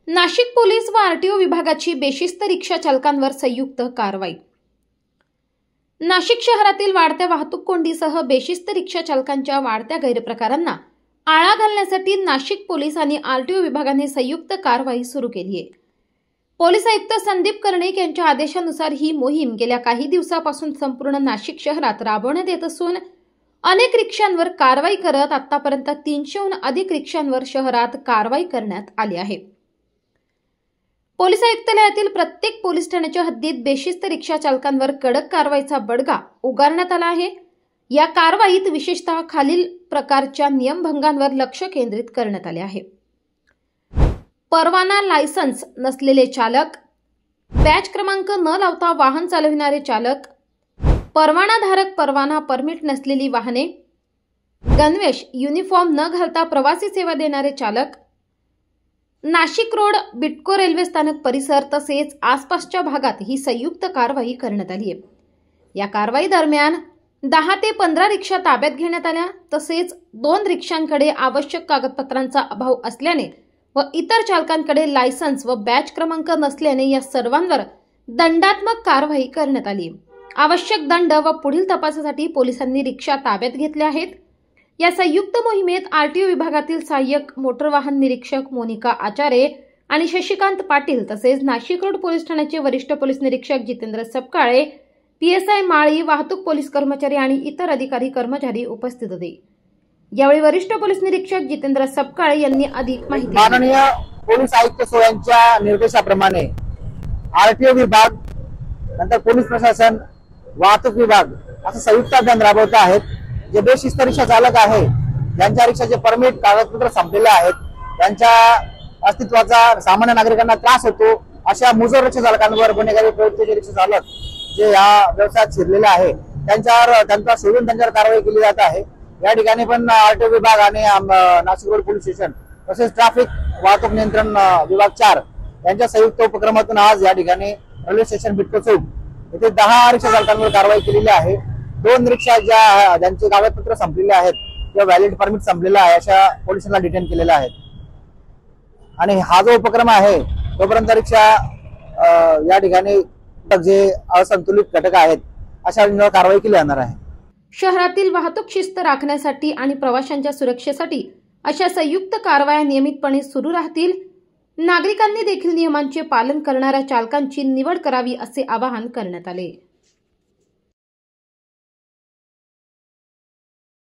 Nashik police व RTO विभागाची बेशिस्त रिक्षा चालकांवर संयुक्त कारवाई। नाशिक शहरातील वाढत्या वाहतूक कोंडीसह बेशिस्त रिक्षा चालकांच्या वाढत्या गैरप्रकारांना आळा घालण्यासाठी नाशिक पोलीस आणि आरटीओ विभागाने संयुक्त कारवाई सुरू केली आहे। पोलीस आयुक्त संदीप कर्णिक यांच्या आदेशानुसार ही मोहीम गेल्या काही दिवसांपासून संपूर्ण नाशिक शहरात राबवण्यात येत असून अनेक रिक्षांवर कारवाई करत आतापर्यंत 300हून अधिक रिक्षांवर शहरात कारवाई करण्यात आली आहे। पोलीस आयुक्तालयातील प्रत्येक पोलीस ठाण्याच्या हद्दीत बेशिस्त रिक्षा चालकांवर कडक कारवाईचा बडगा उगारण्यात आला आहे। या कारवाईत विशेषतः खालील प्रकारच्या नियमभंगांवर लक्ष केंद्रित करण्यात आले आहे। परवाना लायसन्स नसलेले चालक, बॅच क्रमांक न लावता वाहन चालविणारे चालक, परवानाधारक परवाना परमिट नसलेली वाहने, गणवेश युनिफॉर्म न घालता प्रवासी सेवा देणारे चालक, नाशिक रोड बिटको रेल्वे स्थानक परिसर तसेच आसपासच्या भागात ही संयुक्त कारवाई करण्यात आली आहे। या कारवाई दरम्यान 10 ते 15 रिक्षा ताब्यात घेण्यात आल्या। तसेच 2 रिक्षांकडे आवश्यक कागदपत्रांचा अभाव असल्याने व इतर चालकांकडे लायसन्स व बॅच क्रमांक नसल्याने या सर्वांवर दंडात्मक कारवाई करण्यात आली। आवश्यक दंड व पुढील तपासासाठी पोलिसांनी रिक्षा ताब्यात घेतल्या आहेत। या संयुक्त मोहिमेत आरटीओ विभागातील सहाय्यक मोटर वाहन निरीक्षक मोनिका आचार्य आणि शशिकांत पाटील तसेच नाशिक रोड पोलीस ठाण्याचे वरिष्ठ पोलीस निरीक्षक जितेंद्र सपकाळे, पीएसआय माळी, वाहतूक पोलीस कर्मचारी आणि इतर अधिकारी कर्मचारी उपस्थित होते। यावेळी वरिष्ठ पोलीस निरीक्षक जितेंद्र सपकाळे यांनी अधिक माहिती दिली। माननीय पोलीस आयुक्त यांच्या निर्देशाप्रमाणे आरटीओ विभाग, नंतर पोलीस प्रशासन, वाहतूक विभाग असं संयुक्त अभियान राबवत आहेत। जे बेशिस्त रिक्षा चालक आहे, ज्यांच्या रिक्षाचे परमिट कागदपत्र संपलेले आहेत, त्यांच्या अस्तित्वाचा सामान्य नागरिकांना त्रास होतो, अशा मुजोर रिक्षा चालकांवर गुन्हेगारी प्रवृत्तीचे रिक्षा चालक जे या व्यवसायात शिरलेले आहे त्यांचा शोधून त्यांच्यावर कारवाई केली जात आहे। या ठिकाणी पण आरटीओ विभाग आणि नाशिक रोड पोलीस स्टेशन तसेच ट्रॅफिक वाहतूक नियंत्रण विभाग 4 यांच्या संयुक्त उपक्रमातून आज या ठिकाणी रेल्वे स्टेशन बिटको चौक येथे 10 रिक्षा चालकांवर कारवाई केलेली आहे। 2 रिक्षा ज्यांचे कागदपत्र संपलेले आहेत किंवा व्हॅलिड परमिट संपलेला आहे अशा पोलिसांना डिटेन केलेले आहेत। आणि हा जो उपक्रम आहे तोपर्यंत रिक्षा या ठिकाणी जे असंतुलित घटक आहेत अशा कारवाई केली जाणार आहे। शहरातील वाहतूक शिस्त राखण्यासाठी आणि प्रवाशांच्या सुरक्षेसाठी अशा संयुक्त कारवाया नियमितपणे सुरू राहतील। नागरिकांनी देखील नियमांचे पालन करणाऱ्या चालकांची निवड करावी असे आवाहन करण्यात आले।